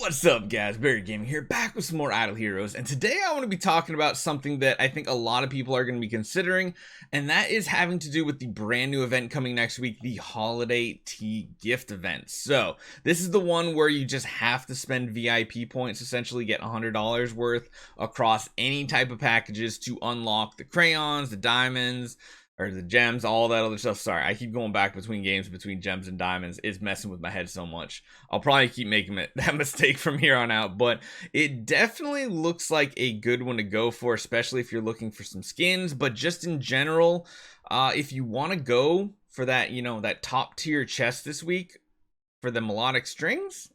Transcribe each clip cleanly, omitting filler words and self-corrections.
What's up, guys? Barry Gaming here, back with some more Idle Heroes, and today I want to be talking about something that I think a lot of people are going to be considering, and that is having to do with the brand new event coming next week, the Holiday Tea Gift event. So, this is the one where you just have to spend VIP points, essentially get $100 worth across any type of packages to unlock the crayons, the diamonds, or the gems, all that other stuff. Sorry, I keep going back between games, between gems and diamonds. It's messing with my head so much. I'll probably keep making that mistake from here on out, but it definitely looks like a good one to go for, especially if you're looking for some skins. But just in general, if you want to go for that, that top tier chest this week for the melodic strings,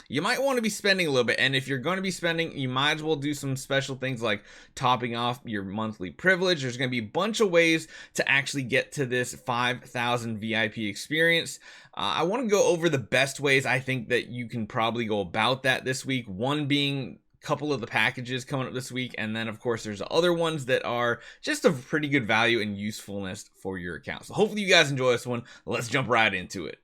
you might want to be spending a little bit, and if you're going to be spending, you might as well do some special things like topping off your monthly privilege. There's going to be a bunch of ways to actually get to this 5,000 VIP experience. I want to go over the best ways I think that you can probably go about that this week. One being a couple of the packages coming up this week, and then of course there's other ones that are just of pretty good value and usefulness for your account. So hopefully you guys enjoy this one. Let's jump right into it.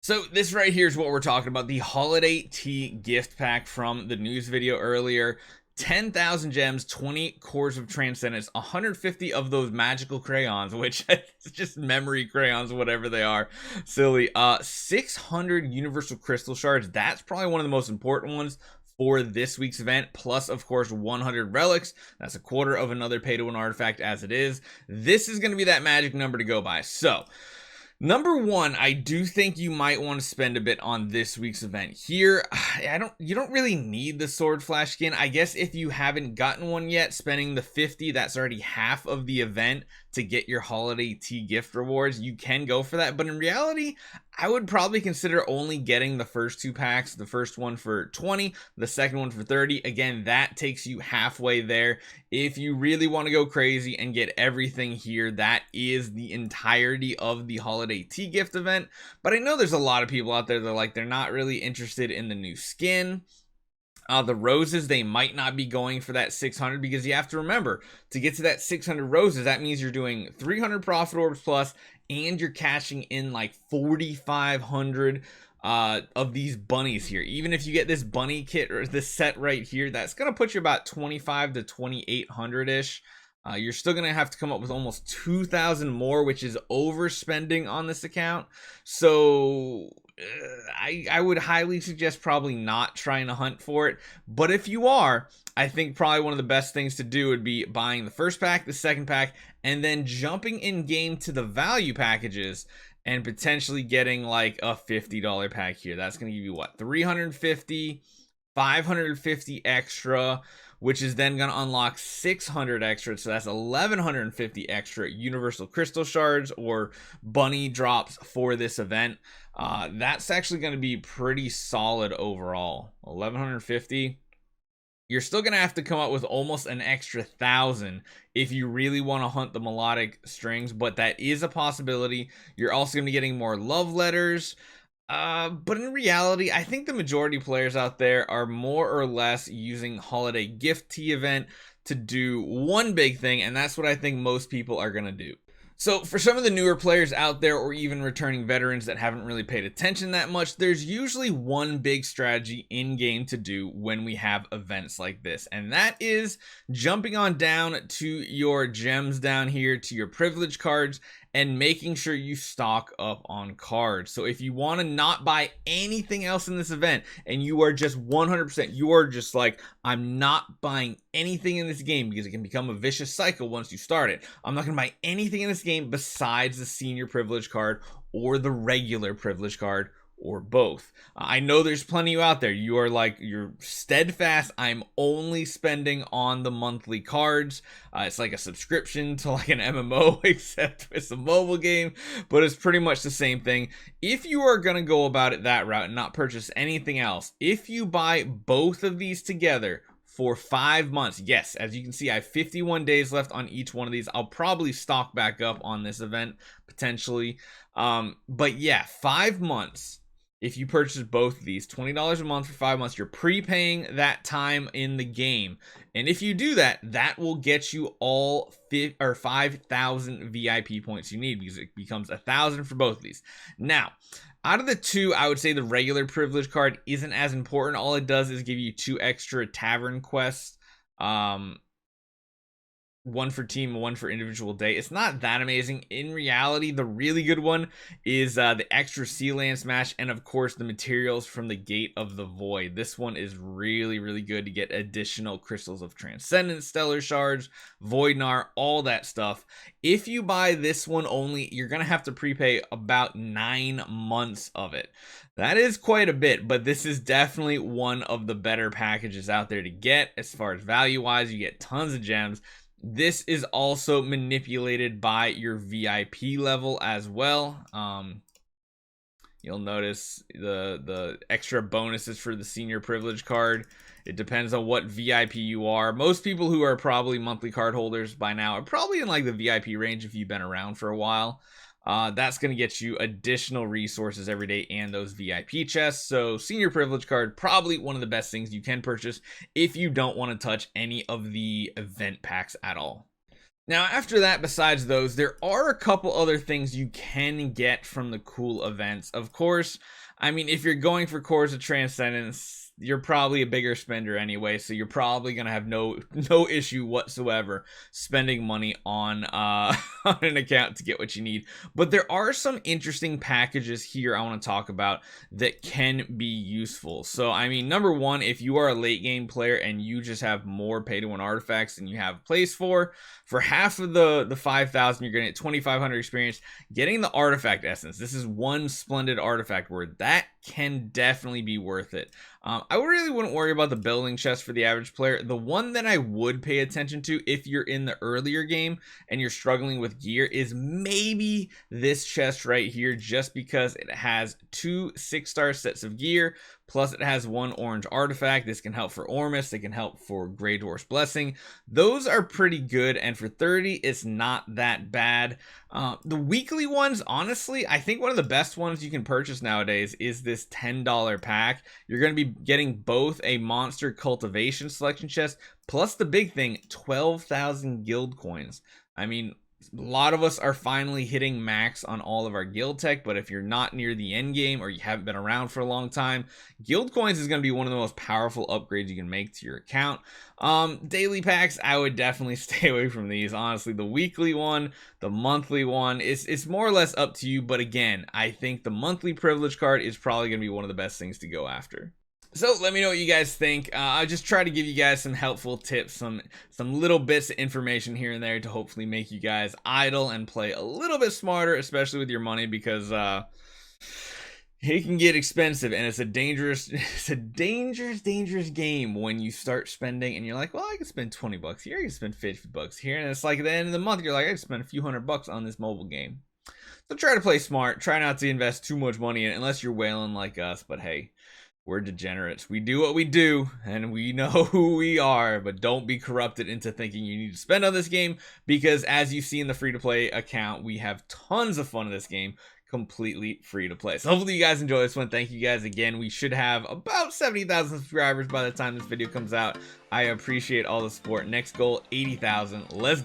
So this right here is what we're talking about, the Holiday Tea Gift Pack from the news video earlier. 10,000 gems, 20 cores of transcendence, 150 of those magical crayons, which is just memory crayons, whatever they are, silly. 600 universal crystal shards. That's probably one of the most important ones for this week's event, plus of course 100 relics. That's a quarter of another pay to win artifact as it is. This is going to be that magic number to go by. So number one, I do think you might want to spend a bit on this week's event here. You don't really need the sword flash skin. I guess if you haven't gotten one yet, spending the 50, that's already half of the event to get your Holiday Tea gift rewards. You can go for that, but in reality, I would probably consider only getting the first two packs, the first one for 20, the second one for 30. Again, that takes you halfway there. If you really want to go crazy and get everything here, that is the entirety of the Holiday Tea gift event. But I know there's a lot of people out there that are like, they're not really interested in the new skin. The roses, they might not be going for that 600, because you have to remember, to get to that 600 roses, that means you're doing 300 profit orbs plus, and you're cashing in like 4,500 of these bunnies here. Even if you get this bunny kit or this set right here, that's going to put you about 25 to 2,800 ish. You're still going to have to come up with almost 2,000 more, which is overspending on this account. So I would highly suggest probably not trying to hunt for it. But if you are, I think probably one of the best things to do would be buying the first pack, the second pack, and then jumping in game to the value packages and potentially getting like a $50 pack here. That's going to give you what, 350, 550 extra, which is then going to unlock 600 extra. So that's 1,150 extra universal crystal shards or bunny drops for this event. That's actually going to be pretty solid overall. 1,150. You're still going to have to come up with almost an extra 1,000 if you really want to hunt the melodic strings, but that is a possibility. You're also going to be getting more love letters. But in reality, I think the majority of players out there are more or less using Holiday Gift Tea event to do one big thing, and that's what I think most people are going to do. So for some of the newer players out there, or even returning veterans that haven't really paid attention that much, there's usually one big strategy in game to do when we have events like this, and that is jumping on down to your gems down here, to your privilege cards, and making sure you stock up on cards. So if you want to not buy anything else in this event, and you are just 100%, you are just like, I'm not buying anything in this game, because it can become a vicious cycle once you start it. I'm not going to buy anything in this game besides the senior privilege card or the regular privilege card, or both. I know there's plenty of you out there. You are like, you're steadfast. I'm only spending on the monthly cards. It's like a subscription to like an MMO, except it's a mobile game, but it's pretty much the same thing. If you are going to go about it that route and not purchase anything else, if you buy both of these together for 5 months, yes, as you can see, I have 51 days left on each one of these. I'll probably stock back up on this event potentially. But yeah, 5 months. if you purchase both of these, $20 a month for 5 months, you're prepaying that time in the game. And if you do that, that will get you all 5,000 VIP points you need, because it becomes 1,000 for both of these. Now, out of the two, I would say the regular privilege card isn't as important. All it does is give you 2 extra tavern quests. One for team, one for individual day. It's not that amazing. In reality, the really good one is the extra sea land smash, and of course the materials from the Gate of the Void. This one is really, really good to get additional crystals of transcendence, stellar shards, voidnar, all that stuff. If you buy this one only, you're gonna have to prepay about 9 months of it. That is quite a bit, but this is definitely one of the better packages out there to get. As far as value wise, you get tons of gems. This is also manipulated by your VIP level as well. You'll notice the extra bonuses for the senior privilege card. It depends on what VIP you are. Most people who are probably monthly card holders by now are probably in like the VIP range if you've been around for a while. That's going to get you additional resources every day and those VIP chests. So senior privilege card, probably one of the best things you can purchase if you don't want to touch any of the event packs at all. Now, after that, besides those, there are a couple other things you can get from the cool events. Of course, I mean, if you're going for Cores of Transcendence, you're probably a bigger spender anyway, so you're probably gonna have no issue whatsoever spending money on on an account to get what you need. But there are some interesting packages here I want to talk about that can be useful. So I mean, number one, if you are a late game player and you just have more pay to win artifacts than you have place for half of the 5,000, you're gonna get 2,500 experience getting the artifact essence. This is one splendid artifact word that can definitely be worth it. I really wouldn't worry about the building chest for the average player. The one that I would pay attention to if you're in the earlier game and you're struggling with gear is maybe this chest right here, just because it has 2 6-star sets of gear, plus it has 1 orange artifact. This can help for Ormus, it can help for Grey Dwarf's Blessing. Those are pretty good, and for 30, it's not that bad. The weekly ones, honestly, I think one of the best ones you can purchase nowadays is this $10 pack. You're going to be getting both a monster cultivation selection chest, plus the big thing, 12,000 guild coins. I mean, a lot of us are finally hitting max on all of our guild tech, but if you're not near the end game or you haven't been around for a long time, guild coins is going to be one of the most powerful upgrades you can make to your account. Daily packs, I would definitely stay away from these. Honestly, the weekly one, the monthly one, it's more or less up to you, but again, I think the monthly privilege card is probably going to be one of the best things to go after. So let me know what you guys think. I'll just try to give you guys some helpful tips, some little bits of information here and there to hopefully make you guys idle and play a little bit smarter, especially with your money, because it can get expensive, and it's a dangerous game when you start spending and you're like, well, I can spend 20 bucks here, I can spend 50 bucks here, and it's like at the end of the month you're like, I can spend a few $100 on this mobile game. So try to play smart, try not to invest too much money in it unless you're whaling like us, but hey, we're degenerates. We do what we do, and we know who we are, but don't be corrupted into thinking you need to spend on this game, because as you see in the free-to-play account, we have tons of fun in this game, completely free to play. So hopefully you guys enjoy this one. Thank you guys again. We should have about 70,000 subscribers by the time this video comes out. I appreciate all the support. Next goal, 80,000. Let's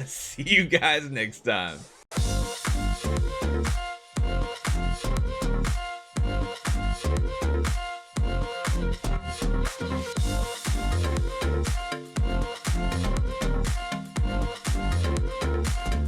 see you guys next time.